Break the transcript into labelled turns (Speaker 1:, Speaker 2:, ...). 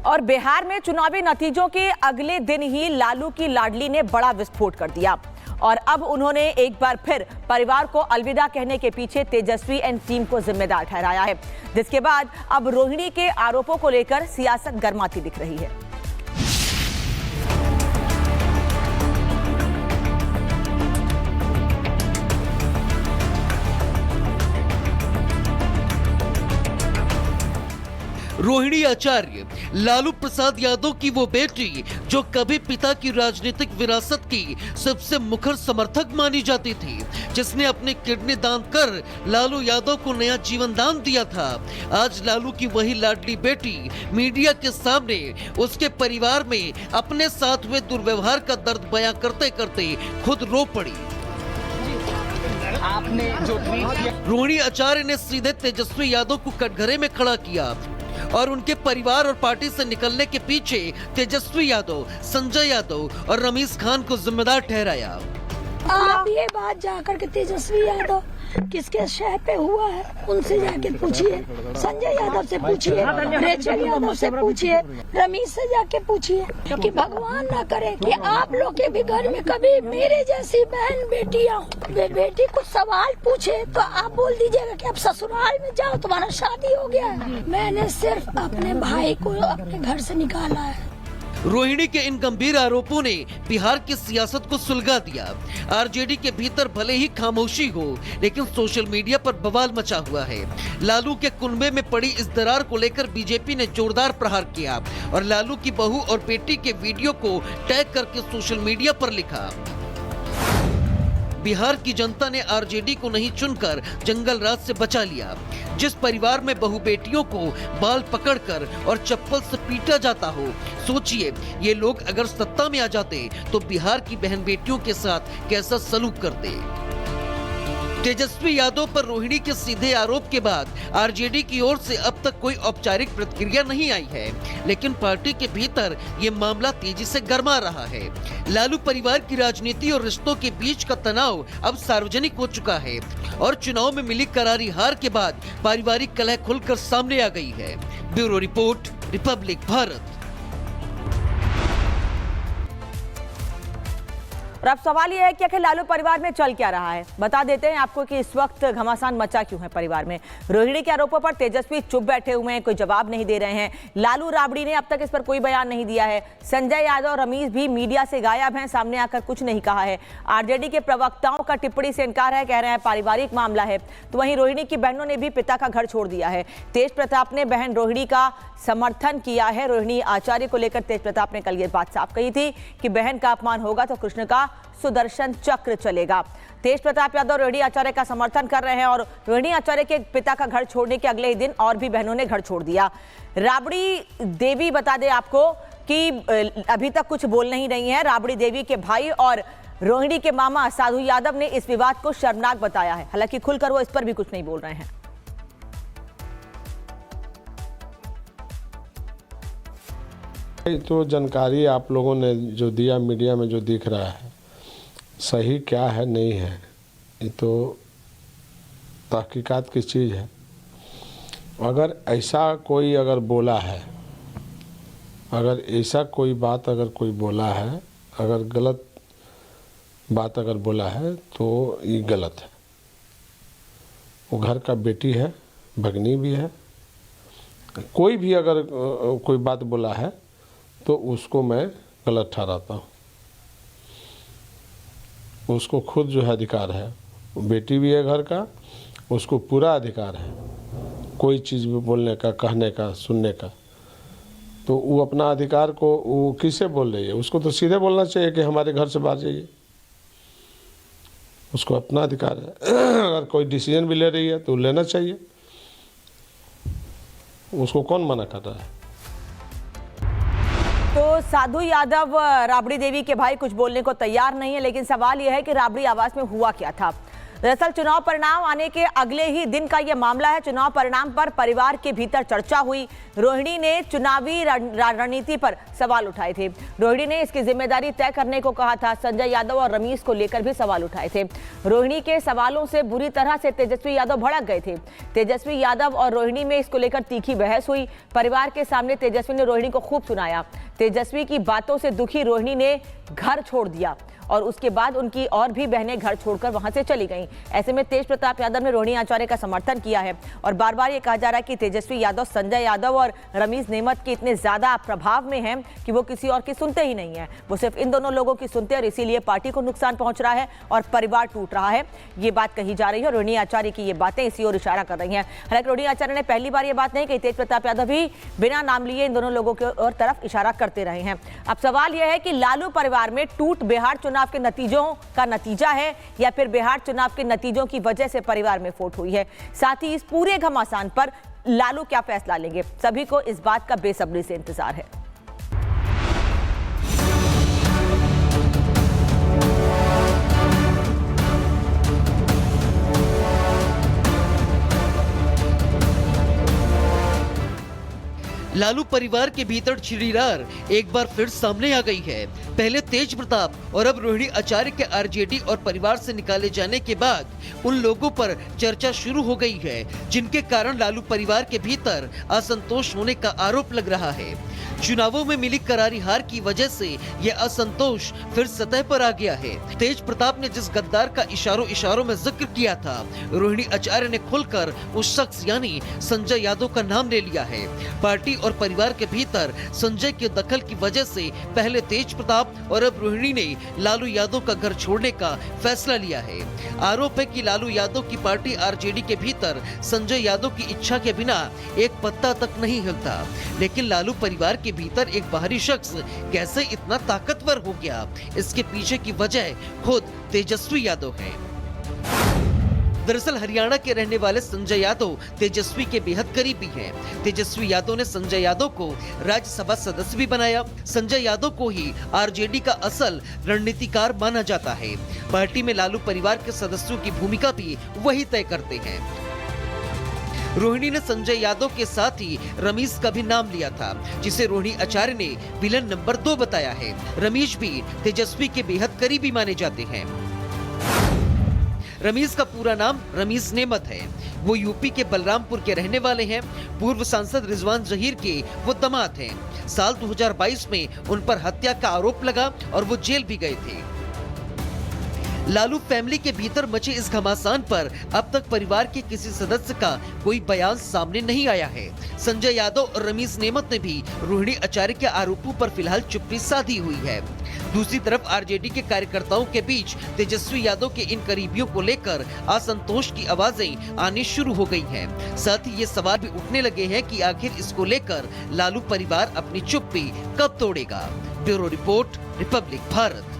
Speaker 1: और बिहार में चुनावी नतीजों के अगले दिन ही लालू की लाडली ने बड़ा विस्फोट कर दिया और अब उन्होंने एक बार फिर परिवार को अलविदा कहने के पीछे तेजस्वी एंड टीम को जिम्मेदार ठहराया है, जिसके बाद अब रोहिणी के आरोपों को लेकर सियासत गर्माती दिख रही है।
Speaker 2: रोहिणी आचार्य, लालू प्रसाद यादव की वो बेटी जो कभी पिता की राजनीतिक विरासत की सबसे मुखर समर्थक मानी जाती थी, जिसने अपनी किडनी दान कर लालू यादव को नया जीवन दान दिया था, आज लालू की वही लाडली बेटी मीडिया के सामने उसके परिवार में अपने साथ हुए दुर्व्यवहार का दर्द बयां करते करते खुद रो पड़ी।
Speaker 3: आपने जो ट्वीट किया,
Speaker 2: रोहिणी आचार्य ने सीधे तेजस्वी यादव को कटघरे में खड़ा किया और उनके परिवार और पार्टी से निकलने के पीछे तेजस्वी यादव, संजय यादव और रमीज खान को जिम्मेदार ठहराया।
Speaker 4: आप ये बात जाकर के तेजस्वी यादव किसके शहर पे हुआ है उनसे जाके पूछिए, संजय यादव से पूछिए, रेचल यादव से पूछिए, रमीज से जाके पूछिए कि भगवान ना करे कि आप लोग के भी घर में कभी मेरे जैसी बहन बेटियां वे बेटी कुछ सवाल पूछे तो आप बोल दीजिएगा कि आप ससुराल में जाओ, तुम्हारा शादी हो गया है। मैंने सिर्फ अपने भाई को अपने घर से निकाला है।
Speaker 2: रोहिणी के इन गंभीर आरोपों ने बिहार की सियासत को सुलगा दिया। आरजेडी के भीतर भले ही खामोशी हो, लेकिन सोशल मीडिया पर बवाल मचा हुआ है। लालू के कुनबे में पड़ी इस दरार को लेकर बीजेपी ने जोरदार प्रहार किया और लालू की बहू और बेटी के वीडियो को टैग करके सोशल मीडिया पर लिखा। बिहार की जनता ने आरजेडी को नहीं चुनकर जंगल राज से बचा लिया। जिस परिवार में बहू बेटियों को बाल पकड़कर और चप्पल से पीटा जाता हो, सोचिए ये लोग अगर सत्ता में आ जाते तो बिहार की बहन बेटियों के साथ कैसा सलूक करते। तेजस्वी यादव पर रोहिणी के सीधे आरोप के बाद आरजेडी की ओर से अब तक कोई औपचारिक प्रतिक्रिया नहीं आई है, लेकिन पार्टी के भीतर ये मामला तेजी से गर्मा रहा है। लालू परिवार की राजनीति और रिश्तों के बीच का तनाव अब सार्वजनिक हो चुका है और चुनाव में मिली करारी हार के बाद पारिवारिक कलह खुलकर सामने आ गई है। Bureau report, Republic Bharat.
Speaker 1: और अब सवाल यह है कि आखिर लालू परिवार में चल क्या रहा है। बता देते हैं आपको कि इस वक्त घमासान मचा क्यों है परिवार में। रोहिणी के आरोपों पर तेजस्वी चुप बैठे हुए हैं, कोई जवाब नहीं दे रहे हैं। लालू राबड़ी ने अब तक इस पर कोई बयान नहीं दिया है। संजय यादव और रमीज भी मीडिया से गायब हैं, सामने आकर कुछ नहीं कहा है। आरजेडी के प्रवक्ताओं का टिप्पणी से इनकार है, कह रहे हैं पारिवारिक मामला है। तो वहीं रोहिणी की बहनों ने भी पिता का घर छोड़ दिया है। तेज प्रताप ने बहन रोहिणी का समर्थन किया है। रोहिणी आचार्य को लेकर तेज प्रताप ने कल ये बात साफ कही थी कि बहन का अपमान होगा तो कृष्ण का सुदर्शन चक्र चलेगा। तेज प्रताप यादव रोहिणी आचार्य का समर्थन कर रहे हैं और रोहिणी आचार्य के पिता का घर छोड़ने के अगले ही दिन और भी बहनों ने घर छोड़ दिया। राबड़ी देवी बता दें आपको कि अभी तक कुछ बोल नहीं रही हैं। राबड़ी देवी के भाई और रोहिणी के मामा साधु यादव ने इस विवाद को शर्मनाक बताया है, हालांकि खुलकर वो इस पर भी कुछ नहीं बोल रहे हैं।
Speaker 5: तो जानकारी आप लोगों ने जो दिया, मीडिया में जो दिख रहा है सही क्या है नहीं है, ये तो तहकीकात की चीज़ है। अगर ऐसा कोई अगर बोला है, अगर ऐसा कोई बात अगर कोई बोला है, अगर गलत बात अगर बोला है तो ये गलत है। वो घर का बेटी है, भगनी भी है। कोई भी अगर कोई बात बोला है तो उसको मैं गलत ठहराता हूँ। उसको खुद जो है अधिकार है, बेटी भी है घर का, उसको पूरा अधिकार है कोई चीज़ भी बोलने का, कहने का, सुनने का। तो वो अपना अधिकार को वो किससे बोल रही है? उसको तो सीधे बोलना चाहिए कि हमारे घर से बाहर जाइए। उसको अपना अधिकार है। अगर कोई डिसीजन भी ले रही है तो लेना चाहिए, उसको कौन मना कर रहा है?
Speaker 1: तो साधु यादव राबड़ी देवी के भाई कुछ बोलने को तैयार नहीं है, लेकिन सवाल यह है कि राबड़ी आवास में हुआ क्या था। दरअसल चुनाव परिणाम आने के अगले ही दिन का यह मामला है। चुनाव परिणाम पर परिवार के भीतर चर्चा हुई। रोहिणी ने चुनावी रणनीति पर सवाल उठाए थे। रोहिणी ने इसकी जिम्मेदारी तय करने को कहा था। संजय यादव और रमीश को लेकर भी सवाल उठाए थे। रोहिणी के सवालों से बुरी तरह से तेजस्वी यादव भड़क गए थे। तेजस्वी यादव और रोहिणी में इसको लेकर तीखी बहस हुई। परिवार के सामने तेजस्वी ने रोहिणी को खूब सुनाया। तेजस्वी की बातों से दुखी रोहिणी ने घर छोड़ दिया और उसके बाद उनकी और भी बहनें घर छोड़कर वहां से चली गईं। ऐसे में तेज प्रताप यादव ने रोहिणी आचार्य का समर्थन किया है और बार बार ये कहा जा रहा है कि तेजस्वी यादव संजय यादव और रमीज नेमत के इतने ज्यादा प्रभाव में हैं कि वो किसी और की सुनते ही नहीं है। वो सिर्फ इन दोनों लोगों की सुनते हैं और इसीलिए पार्टी को नुकसान पहुंच रहा है और परिवार टूट रहा है। ये बात कही जा रही है। रोहिणी आचार्य की ये बातें इसी ओर इशारा कर रही हैं। हालांकि रोहिणी आचार्य ने पहली बार ये बात नहीं कही। तेज प्रताप यादव भी बिना नाम लिए इन दोनों लोगों की ओर तरफ इशारा करते रहे हैं। अब सवाल यह है कि लालू परिवार में टूट बिहार चुनाव के नतीजों का नतीजा है या फिर बिहार चुनाव के नतीजों की वजह से परिवार में फूट हुई है। साथ ही इस पूरे घमासान पर लालू क्या फैसला लेंगे, सभी को इस बात का बेसब्री से इंतजार है।
Speaker 2: लालू परिवार के भीतर छिड़ीरार एक बार फिर सामने आ गई है। पहले तेज प्रताप और अब रोहिणी आचार्य के आरजेडी और परिवार से निकाले जाने के बाद उन लोगों पर चर्चा शुरू हो गई है जिनके कारण लालू परिवार के भीतर असंतोष होने का आरोप लग रहा है। चुनावों में मिली करारी हार की वजह से यह असंतोष फिर सतह पर आ गया है। तेज प्रताप ने जिस गद्दार का इशारों में जिक्र किया था, रोहिणी आचार्य ने खुलकर उस शख्स यानी संजय यादव का नाम ले लिया है। पार्टी और परिवार के भीतर संजय के दखल की वजह से पहले तेज प्रताप और अब रोहिणी ने लालू यादव का घर छोड़ने का फैसला लिया है। आरोप है कि लालू यादव की पार्टी आरजेडी के भीतर संजय यादव की इच्छा के बिना एक पत्ता तक नहीं हिलता। लेकिन लालू परिवार के भीतर एक बाहरी शख्स कैसे इतना ताकतवर हो गया, इसके पीछे की वजह खुद तेजस्वी यादव है। दरअसल हरियाणा के रहने वाले संजय यादव तेजस्वी के बेहद करीबी हैं। तेजस्वी यादव ने संजय यादव को राज्यसभा सदस्य भी बनाया। संजय यादव को ही आरजेडी का असल रणनीतिकार माना जाता है। पार्टी में लालू परिवार के सदस्यों की भूमिका भी वही तय करते हैं। रोहिणी ने संजय यादव के साथ ही रमीश का भी नाम लिया था, जिसे रोहिणी आचार्य ने विलन नंबर 2 बताया है। रमीश भी तेजस्वी के बेहद करीबी माने जाते हैं। रमीश का पूरा नाम रमीश नेमत है। वो यूपी के बलरामपुर के रहने वाले हैं। पूर्व सांसद रिजवान जहीर के वो दामाद हैं। साल 2022 में उन पर हत्या का आरोप लगा और वो जेल भी गए थे। लालू फैमिली के भीतर मचे इस घमासान पर अब तक परिवार के किसी सदस्य का कोई बयान सामने नहीं आया है। संजय यादव और रमीश नेमत ने भी रोहिणी आचार्य के आरोपों पर फिलहाल चुप्पी साधी हुई है। दूसरी तरफ आरजेडी के कार्यकर्ताओं के बीच तेजस्वी यादव के इन करीबियों को लेकर असंतोष की आवाजें आनी शुरू हो गई हैं। साथ ही ये सवाल भी उठने लगे हैं कि आखिर इसको लेकर लालू परिवार अपनी चुप्पी कब तोड़ेगा। Bureau report, Republic Bharat.